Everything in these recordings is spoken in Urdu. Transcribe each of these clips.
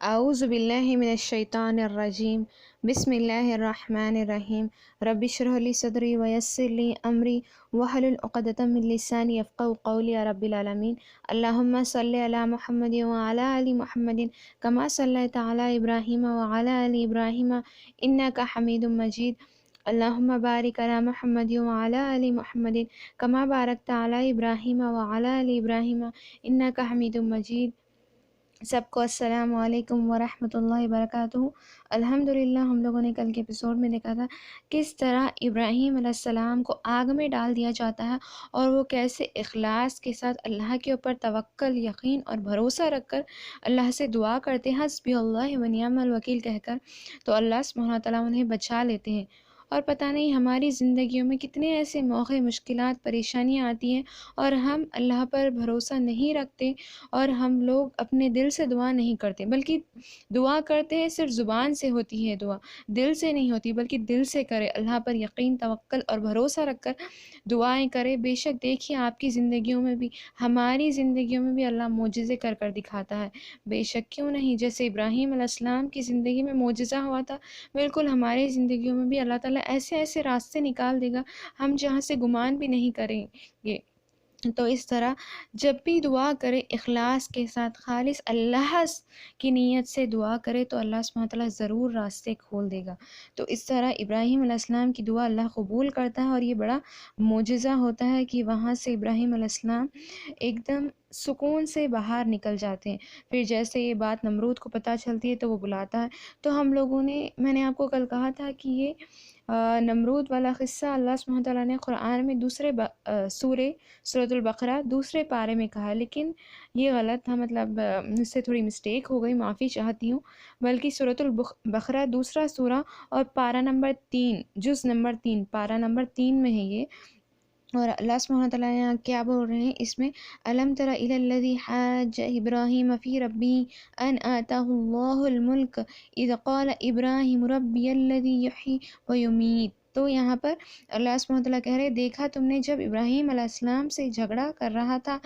اعوذ باللہ من الشیطان الرجیم بسم اللہ الرحمن الرحیم رب اشرح لی صدری ویسر لی امری واحلل عقدۃ من لسانی یفقهوا قولی یا رب العالمین اللہم صلی علی محمد وعلی آل محمد کما صلیت علی ابراہیم وعلی آل ابراہیم انک حمید مجید اللہم بارک علی محمد وعلی آل محمد کما بارکت علی ابراہیم وعلی آل ابراہیم انک حمید مجید۔ سب کو السلام علیکم ورحمۃ اللہ وبرکاتہ۔ الحمدللہ ہم لوگوں نے کل کے ایپیسوڈ میں دیکھا تھا کس طرح ابراہیم علیہ السلام کو آگ میں ڈال دیا جاتا ہے اور وہ کیسے اخلاص کے ساتھ اللہ کے اوپر توکل، یقین اور بھروسہ رکھ کر اللہ سے دعا کرتے ہیں حسبی اللہ و نعم الوکیل کہہ کر، تو اللہ سبحانہ و تعالیٰ انہیں بچا لیتے ہیں۔ اور پتہ نہیں ہماری زندگیوں میں کتنے ایسے موقع، مشکلات، پریشانیاں آتی ہیں اور ہم اللہ پر بھروسہ نہیں رکھتے اور ہم لوگ اپنے دل سے دعا نہیں کرتے، بلکہ دعا کرتے ہیں صرف زبان سے ہوتی ہے دعا، دل سے نہیں ہوتی، بلکہ دل سے کرے، اللہ پر یقین، توکل اور بھروسہ رکھ کر دعائیں کرے۔ بے شک دیکھیے آپ کی زندگیوں میں بھی، ہماری زندگیوں میں بھی اللہ معجزے کر کر دکھاتا ہے۔ بے شک کیوں نہیں، جیسے ابراہیم علیہ السلام کی زندگی میں معجزہ ہوا تھا، بالکل ہماری زندگیوں میں بھی اللہ تعالیٰ ایسے ایسے راستے نکال دے گا ہم جہاں سے گمان بھی نہیں کریں گے۔ تو اس طرح جب بھی دعا کرے اخلاص کے ساتھ، خالص اللہ کی نیت سے دعا کرے تو اللہ سبحانہ وتعالیٰ ضرور راستے کھول دے گا۔ تو اس طرح ابراہیم علیہ السلام کی دعا اللہ قبول کرتا ہے، اور یہ بڑا معجزہ ہوتا ہے کہ وہاں سے ابراہیم علیہ السلام ایک دم سکون سے باہر نکل جاتے ہیں۔ پھر جیسے یہ بات نمرود کو پتہ چلتی ہے تو وہ بلاتا ہے۔ تو ہم لوگوں نے، میں نے آپ کو کل کہا تھا کہ یہ نمرود والا قصہ اللہ سبحانہ تعالیٰ نے قرآن میں دوسرے سورۃ البقرہ دوسرے پارے میں کہا ہے، لیکن یہ غلط تھا، مطلب مجھ سے تھوڑی مسٹیک ہو گئی، معافی چاہتی ہوں۔ بلکہ سورۃ البقرہ دوسرا سورہ اور پارہ نمبر 3، جز نمبر 3، پارہ نمبر 3 میں ہے یہ۔ اور اللہ سبحانہ تعالیٰ یہاں کیا بول رہے ہیں اس میں، الم تر الی الذی حاج ابراہیم فی ربہ ان آتاہ اللہ الملک اذ قال ابراہیم ربی الذی یحیی و یمیت۔ تو یہاں پر اللہ سبحانہ تعالیٰ کہہ رہے، دیکھا تم نے جب ابراہیم علیہ السلام سے جھگڑا کر رہا تھا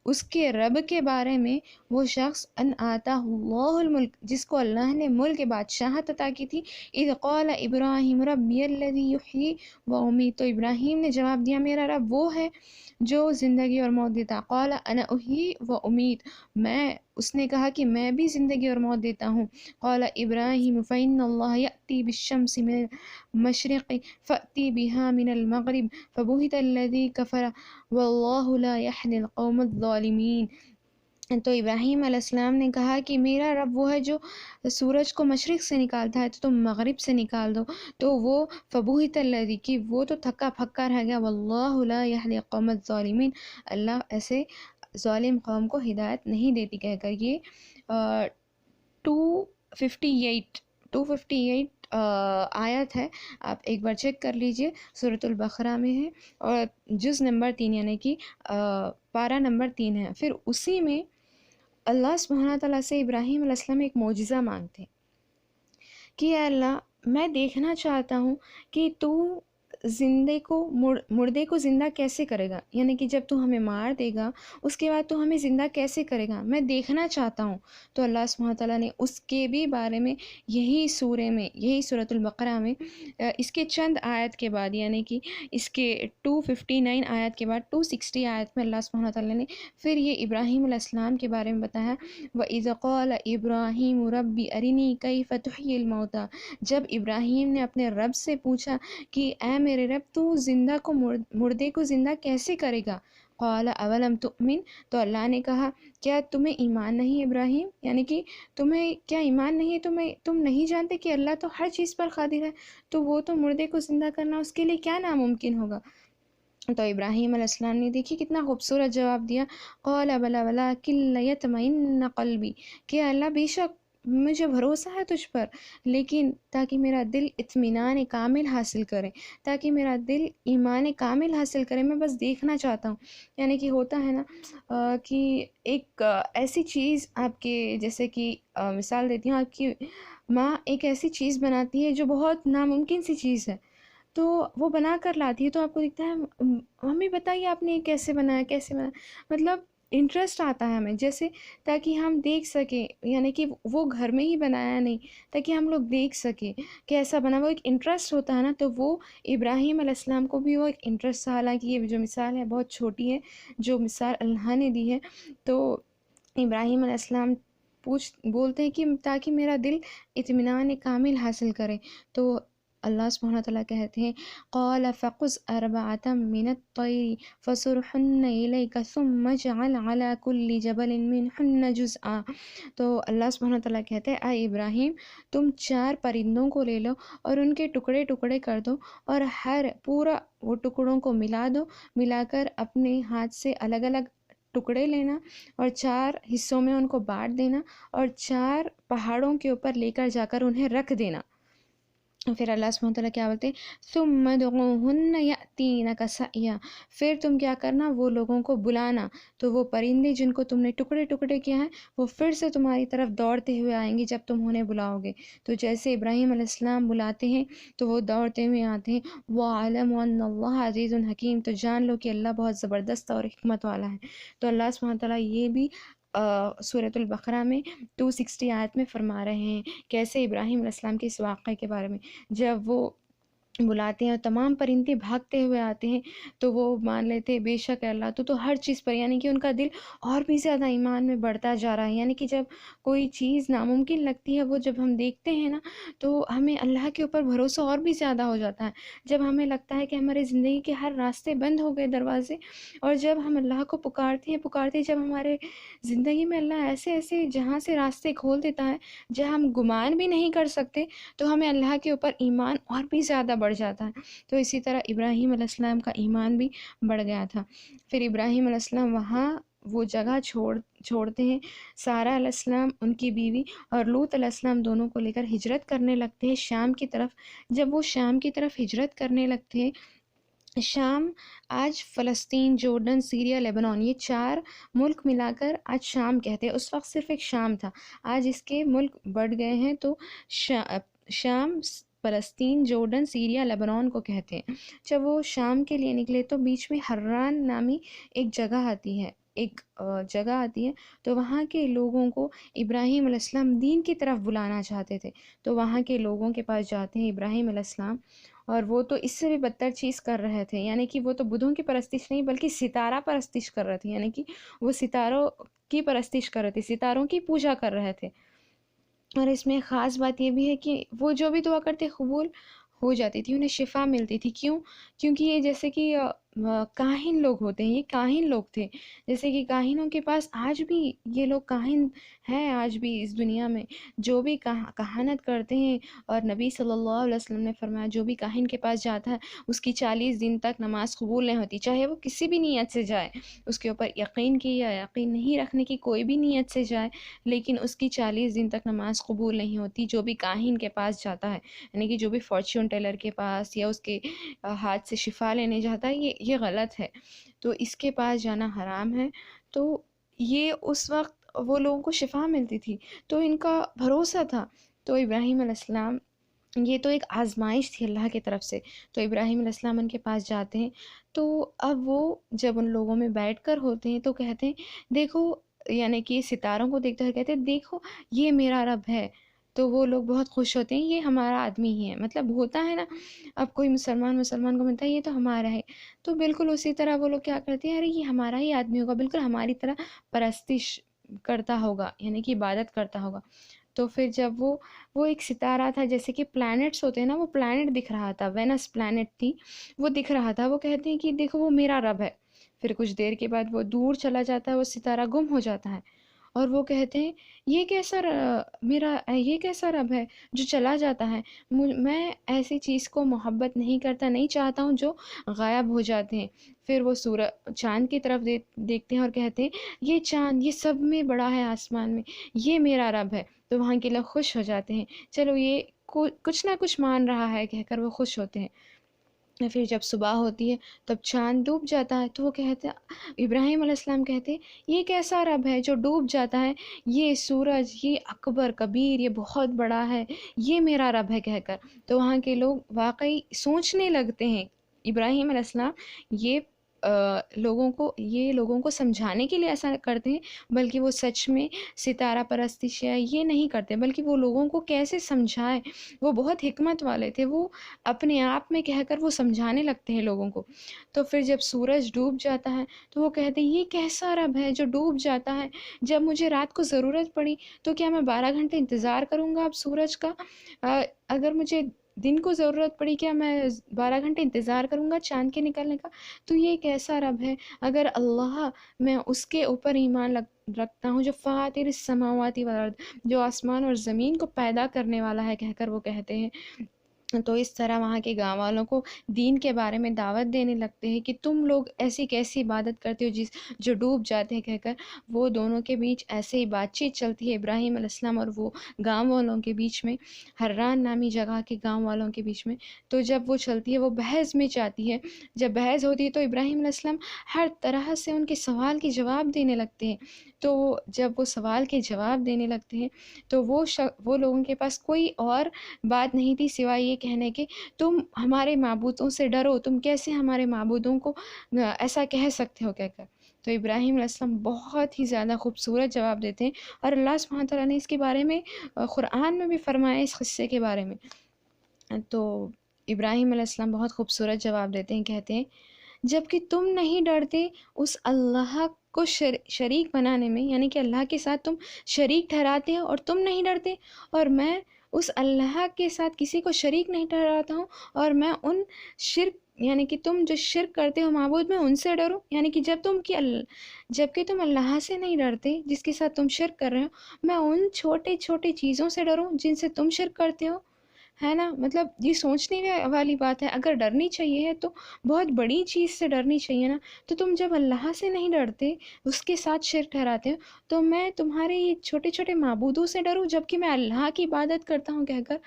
اس کے رب کے بارے میں، وہ شخص ان آتاہ اللہ الملک، جس کو اللہ نے ملک بادشاہت عطا کی تھی، اذ قال ابراہیم ربی الذی یحیی و امیت، تو ابراہیم نے جواب دیا میرا رب وہ ہے جو زندگی اور موت دیتا، قال انا احیی و امیت، اس نے کہا کہ میں بھی زندگی اور موت دیتا ہوں۔ قال ابراہیم فإن اللہ یأتی بالشمس من المشرق فأتی بها من المغرب فبہت الذی کفر واللہ لا یہدی القوم الظالمین۔ تو ابراہیم علیہ السلام نے کہا کہ میرا رب وہ ہے جو سورج کو مشرق سے نکالتا ہے تو تم مغرب سے نکال دو، تو وہ فبہت الذی، کہ وہ تو تھکا پھکا رہ گیا، واللہ لا یہدی القوم الظالمین، اللہ ایسے ظالم قوم کو ہدایت نہیں دیتی کہہ کر یہ 258 آیت ہے، آپ ایک بار چیک کر لیجئے، سورۃ البقرہ میں ہے اور جز نمبر 3 یعنی کہ پارہ نمبر 3 ہے۔ پھر اسی میں اللہ سبحانہ تعالیٰ سے ابراہیم علیہ السلام ایک معجزہ مانگتے کہ اے اللہ میں دیکھنا چاہتا ہوں کہ تو مردے کو زندہ کیسے کرے گا، یعنی کہ جب تو ہمیں مار دے گا اس کے بعد تو ہمیں زندہ کیسے کرے گا، میں دیکھنا چاہتا ہوں۔ تو اللہ سبحانہ تعالیٰ نے اس کے بھی بارے میں یہی سورہ میں، یہی سورۃ البقرہ میں اس کے چند آیت کے بعد، یعنی کہ اس کے 259 آیت کے بعد 260 آیت میں اللہ سبحانہ تعالیٰ نے پھر یہ ابراہیم علیہ السلام کے بارے میں بتایا، وَإِذْ قَالَ إِبْرَاهِيمُ رَبِّ أَرِنِي كَيْفَ تُحْيِي الْمَوْتَى، جب ابراہیم نے اپنے رب سے پوچھا کہ اے میرے رب تو زندہ کو مردے کو زندہ کیسے کرے گا، قال اولم تؤمن، تو اللہ نے کہا کیا تمہیں ایمان نہیں ابراہیم، یعنی کہ تمہیں کیا ایمان نہیں ہے، تم نہیں جانتے کہ اللہ تو ہر چیز پر قادر ہے، تو وہ تو مردے کو زندہ کرنا اس کے لیے کیا ناممکن ہوگا۔ تو ابراہیم علیہ السلام نے دیکھی کتنا خوبصورت جواب دیا، قال بلی ولکن لیطمئن قلبی، کہ اللہ بے شک مجھے بھروسہ ہے تجھ پر، لیکن تاکہ میرا دل اطمینان کامل حاصل کرے، تاکہ میرا دل ایمان کامل حاصل کرے، میں بس دیکھنا چاہتا ہوں۔ یعنی کہ ہوتا ہے نا کہ ایک ایسی چیز آپ کے، جیسے کہ مثال دیتی ہوں، آپ کی ماں ایک ایسی چیز بناتی ہے جو بہت ناممکن سی چیز ہے، تو وہ بنا کر لاتی ہے، تو آپ کو دکھتا ہے ممی بتائیے آپ نے یہ کیسے بنایا، مطلب انٹرسٹ آتا ہے ہمیں، جیسے تاکہ ہم دیکھ سکیں، یعنی کہ وہ گھر میں ہی بنایا نہیں، تاکہ ہم لوگ دیکھ سکیں کیسا بنا، وہ ایک انٹرسٹ ہوتا ہے نا، تو وہ ابراہیم علیہ السلام کو بھی وہ ایک انٹرسٹ تھا۔ حالانکہ یہ جو مثال ہے بہت چھوٹی ہے، جو مثال اللہ نے دی ہے، تو ابراہیم علیہ السلام بولتے ہیں کہ تاکہ میرا دل اطمینان کامل حاصل کرے، تو اللہ سبحانہ وتعالیٰ کہتے ہیں قال فقص أربعة من الطير فصرهن إليك ثم اجعل على كل جبل منهن جزءا۔ تو اللہ سبحانہ وتعالیٰ کہتے ہیں اے ابراہیم تم 4 پرندوں کو لے لو اور ان کے ٹکڑے ٹکڑے کر دو، اور ہر پورا وہ ٹکڑوں کو ملا کر اپنے ہاتھ سے الگ الگ ٹکڑے لینا اور 4 حصوں میں ان کو بانٹ دینا اور 4 پہاڑوں کے اوپر لے کر جا کر انہیں رکھ دینا۔ پھر اللہ سبحانہ وتعالیٰ کیا بولتے ہیں ثم ادعوهن يأتينك سعيا، پھر تم کیا کرنا، وہ لوگوں کو بلانا، تو وہ پرندے جن کو تم نے ٹکڑے ٹکڑے کیا ہے وہ پھر سے تمہاری طرف دوڑتے ہوئے آئیں گے جب تم انہیں بلاؤ گے۔ تو جیسے ابراہیم علیہ السلام بلاتے ہیں تو وہ دوڑتے ہوئے آتے ہیں۔ وَاعْلَمُوا أَنَّ اللَّهَ عَزِيزٌ حَكِيمٌ، تو جان لو کہ اللہ بہت زبردست اور حکمت والا ہے۔ تو اللہ سبحانہ وتعالیٰ یہ بھی سورۃ البقرہ میں 260 آیت میں فرما رہے ہیں کیسے ابراہیم علیہ السلام کے اس واقعے کے بارے میں، جب وہ بلاتے ہیں اور تمام پرندے بھاگتے ہوئے آتے ہیں تو وہ مان لیتے بے شک اللہ تو ہر چیز پر، یعنی کہ ان کا دل اور بھی زیادہ ایمان میں بڑھتا جا رہا ہے۔ یعنی کہ جب کوئی چیز ناممکن لگتی ہے وہ جب ہم دیکھتے ہیں نا تو ہمیں اللہ کے اوپر بھروسہ اور بھی زیادہ ہو جاتا ہے۔ جب ہمیں لگتا ہے کہ ہمارے زندگی کے ہر راستے بند ہو گئے دروازے، اور جب ہم اللہ کو پکارتے ہیں جب ہمارے زندگی میں اللہ ایسے جہاں سے راستے کھول دیتا ہے جہاں ہم گمان بھی نہیں کر سکتے، تو ہمیں اللہ کے اوپر ایمان اور بھی زیادہ بڑھ جاتا ہے۔ تو اسی طرح ابراہیم علیہ السلام کا ایمان بھی بڑھ گیا تھا۔ پھر ابراہیم علیہ السلام وہاں وہ جگہ چھوڑتے ہیں، سارہ علیہ السلام ان کی بیوی اور لوط علیہ السلام دونوں کو لے کر ہجرت کرنے لگتے ہیں شام کی طرف۔ جب وہ شام کی طرف ہجرت کرنے لگتے ہیں، شام آج فلسطین، جورڈن، سیریا، لیبنان، یہ 4 ملک ملا کر آج شام کہتے ہیں۔ اس وقت صرف ایک شام تھا، آج اس کے ملک بڑھ گئے ہیں، تو شام فلسطین، جورڈن، سیریا، لیبنان کو کہتے ہیں۔ جب وہ شام کے لیے نکلے تو بیچ میں حران نامی ایک جگہ آتی ہے، تو وہاں کے لوگوں کو ابراہیم علیہ السلام دین کی طرف بلانا چاہتے تھے، تو وہاں کے لوگوں کے پاس جاتے ہیں ابراہیم علیہ السلام، اور وہ تو اس سے بھی بدتر چیز کر رہے تھے، یعنی کہ وہ تو بدھوں کی پرستش نہیں بلکہ ستارہ پرستش کر رہے تھے، یعنی کہ وہ ستاروں کی پرستش کر رہے تھے، ستاروں کی پوجا کر رہے تھے۔ اور اس میں خاص بات یہ بھی ہے کہ وہ جو بھی دعا کرتے قبول ہو جاتی تھی، انہیں شفا ملتی تھی۔ کیونکہ یہ جیسے کہ کاہن لوگ ہوتے ہیں، یہ کاہن لوگ تھے، جیسے کہ کاہنوں کے پاس آج بھی یہ لوگ کاہن ہیں، آج بھی اس دنیا میں جو بھی کہانت کرتے ہیں، اور نبی صلی اللہ علیہ وسلم نے فرمایا جو بھی کاہن کے پاس جاتا ہے اس کی 40 دن تک نماز قبول نہیں ہوتی، چاہے وہ کسی بھی نیت سے جائے، اس کے اوپر یقین کی یا یقین نہیں رکھنے کی کوئی بھی نیت سے جائے، لیکن اس کی 40 دن تک نماز قبول نہیں ہوتی جو بھی کاہن کے پاس جاتا ہے، یعنی کہ جو بھی فارچون ٹیلر کے پاس یا اس کے ہاتھ سے شفا لینے جاتا ہے، یہ غلط ہے، تو اس کے پاس جانا حرام ہے۔ تو یہ اس وقت وہ لوگوں کو شفا ملتی تھی، تو ان کا بھروسہ تھا۔ تو ابراہیم علیہ السلام، یہ تو ایک آزمائش تھی اللہ کی طرف سے، تو ابراہیم علیہ السلام ان کے پاس جاتے ہیں، تو اب وہ جب ان لوگوں میں بیٹھ کر ہوتے ہیں تو کہتے ہیں دیکھو، یعنی کہ ستاروں کو دیکھتے ہوئے کہتے ہیں دیکھو یہ میرا رب ہے، تو وہ لوگ بہت خوش ہوتے ہیں، یہ ہمارا آدمی ہی ہے، مطلب ہوتا ہے نا، اب کوئی مسلمان کو ملتا ہے یہ تو ہمارا ہے، تو بالکل اسی طرح وہ لوگ کیا کرتے ہیں، ارے یہ ہمارا ہی آدمی ہوگا، بالکل ہماری طرح پرستش کرتا ہوگا، یعنی کہ عبادت کرتا ہوگا۔ تو پھر جب وہ ایک ستارہ تھا، جیسے کہ پلانٹس ہوتے ہیں نا، وہ پلانٹ دکھ رہا تھا، وینس پلانٹ تھی، وہ دکھ رہا تھا، وہ کہتے ہیں کہ دیکھو وہ میرا رب ہے۔ پھر کچھ دیر کے بعد وہ دور چلا جاتا ہے، وہ ستارہ گم ہو جاتا ہے، اور وہ کہتے ہیں یہ کیسا رب ہے جو چلا جاتا ہے، میں ایسی چیز کو محبت نہیں کرتا، نہیں چاہتا ہوں جو غائب ہو جاتے ہیں۔ پھر وہ چاند کی طرف دیکھتے ہیں اور کہتے ہیں یہ چاند، یہ سب میں بڑا ہے آسمان میں، یہ میرا رب ہے، تو وہاں کے لوگ خوش ہو جاتے ہیں، چلو یہ کچھ نہ کچھ مان رہا ہے کہہ کر وہ خوش ہوتے ہیں۔ پھر جب صبح ہوتی ہے تب چاند ڈوب جاتا ہے، تو وہ کہتے ہیں، ابراہیم علیہ السلام کہتے ہیں یہ کیسا رب ہے جو ڈوب جاتا ہے، یہ سورج، یہ اکبر کبیر، یہ بہت بڑا ہے، یہ میرا رب ہے کہہ کر۔ تو وہاں کے لوگ واقعی سوچنے لگتے ہیں ابراہیم علیہ السلام یہ لوگوں کو سمجھانے کے لیے ایسا کرتے ہیں، بلکہ وہ سچ میں ستارہ پرستش یا یہ نہیں کرتے، بلکہ وہ لوگوں کو کیسے سمجھائے، وہ بہت حکمت والے تھے، وہ اپنے آپ میں کہہ کر وہ سمجھانے لگتے ہیں لوگوں کو۔ تو پھر جب سورج ڈوب جاتا ہے تو وہ کہتے ہیں یہ کیسا رب ہے جو ڈوب جاتا ہے، جب مجھے رات کو ضرورت پڑی تو کیا میں 12 گھنٹے انتظار کروں گا اب سورج کا؟ اگر مجھے دن کو ضرورت پڑی کیا میں 12 گھنٹے انتظار کروں گا چاند کے نکلنے کا؟ تو یہ کیسا رب ہے؟ اگر اللہ، میں اس کے اوپر ایمان رکھتا ہوں جو فاطر السماوات والارض، جو آسمان اور زمین کو پیدا کرنے والا ہے کہہ کر وہ کہتے ہیں۔ تو اس طرح وہاں کے گاؤں والوں کو دین کے بارے میں دعوت دینے لگتے ہیں کہ تم لوگ ایسی کیسی عبادت کرتے ہو جو ڈوب جاتے ہیں کہہ کر وہ دونوں کے بیچ ایسے ہی بات چیت چلتی ہے، ابراہیم علیہ السلام اور وہ گاؤں والوں کے بیچ میں، حران نامی جگہ کے گاؤں والوں کے بیچ میں۔ تو جب وہ چلتی ہے وہ بحث میں جاتی ہے، جب بحث ہوتی ہے تو ابراہیم علیہ السلام ہر طرح سے ان کے سوال کے جواب دینے لگتے ہیں۔ تو جب وہ سوال کے جواب دینے لگتے ہیں تو وہ لوگوں کے پاس کوئی اور بات نہیں تھی سوائے یہ کہنے کے تم ہمارے معبودوں سے ڈرو، تم کیسے ہمارے معبودوں کو ایسا کہہ سکتے ہو کہہ کر۔ تو ابراہیم علیہ السلام بہت ہی زیادہ خوبصورت جواب دیتے ہیں، اور اللہ سبحانہ تعالیٰ نے اس کے بارے میں قرآن میں بھی فرمایا اس قصے کے بارے میں۔ تو ابراہیم علیہ السلام بہت خوبصورت جواب دیتے ہیں، کہتے ہیں جب کہ تم نہیں ڈرتے اس اللہ کو شریک بنانے میں، یعنی کہ اللہ کے ساتھ تم شریک ٹھہراتے ہو اور تم نہیں ڈرتے، اور میں اس اللہ کے ساتھ کسی کو شریک نہیں ٹھہراتا ہوں، اور میں ان شرک، یعنی کہ تم جو شرک کرتے ہو معبود میں ان سے ڈرو، یعنی کہ جب کہ تم اللہ سے نہیں ڈرتے جس کے ساتھ تم شرک کر رہے ہو، میں ان چھوٹے چھوٹے چیزوں سے ڈروں جن سے تم شرک کرتے ہو، ہے نا؟ مطلب یہ سوچنے والی بات ہے، اگر ڈرنی چاہیے ہے تو بہت بڑی چیز سے ڈرنی چاہیے نا۔ تو تم جب اللہ سے نہیں ڈرتے، اس کے ساتھ شرک ٹھہراتے ہو، تو میں تمہارے یہ چھوٹے چھوٹے معبودوں سے ڈروں جب کہ میں اللہ کی عبادت کرتا ہوں کہہ کر،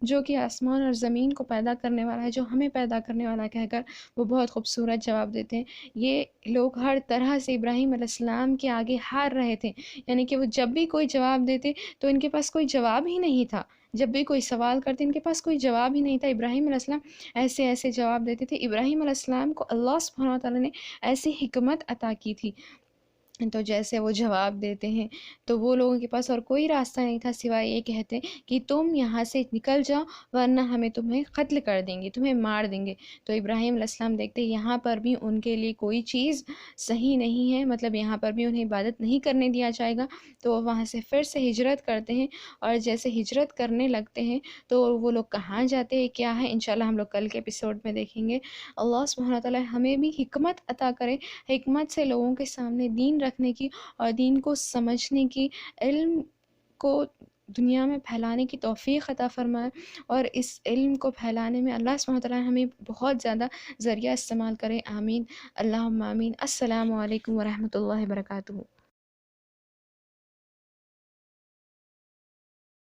جو کہ آسمان اور زمین کو پیدا کرنے والا ہے، جو ہمیں پیدا کرنے والا ہے کہہ کر وہ بہت خوبصورت جواب دیتے ہیں۔ یہ لوگ ہر طرح سے ابراہیم علیہ السلام کے آگے ہار رہے تھے، یعنی کہ وہ جب بھی کوئی جواب دیتے تو ان کے پاس کوئی جواب ہی نہیں تھا، جب بھی کوئی سوال کرتے ان کے پاس کوئی جواب ہی نہیں تھا۔ ابراہیم علیہ السلام ایسے ایسے جواب دیتے تھے، ابراہیم علیہ السلام کو اللہ سبحانہ وتعالی نے ایسی حکمت عطا کی تھی۔ تو جیسے وہ جواب دیتے ہیں تو وہ لوگوں کے پاس اور کوئی راستہ نہیں تھا سوائے یہ کہتے کہ تم یہاں سے نکل جاؤ ورنہ ہمیں تمہیں قتل کر دیں گے، تمہیں مار دیں گے۔ تو ابراہیم علیہ السلام دیکھتے یہاں پر بھی ان کے لیے کوئی چیز صحیح نہیں ہے، مطلب یہاں پر بھی انہیں عبادت نہیں کرنے دیا جائے گا، تو وہ وہاں سے پھر سے ہجرت کرتے ہیں، اور جیسے ہجرت کرنے لگتے ہیں تو وہ لوگ کہاں جاتے ہیں کیا ہے انشاءاللہ ہم لوگ کل کے ایپیسوڈ میں دیکھیں گے۔ اللہ سبحانہ تعالیٰ ہمیں بھی حکمت عطا کرے، حکمت سے لوگوں کے سامنے دین رکھنے کی اور دین کو سمجھنے کی، علم کو دنیا میں پھیلانے کی توفیق عطا فرمائے، اور اس علم کو پھیلانے میں اللہ سبحانہ وتعالیٰ ہمیں بہت زیادہ ذریعہ استعمال کرے۔ آمین، اللہم آمین۔ السلام علیکم ورحمۃ اللہ وبرکاتہ۔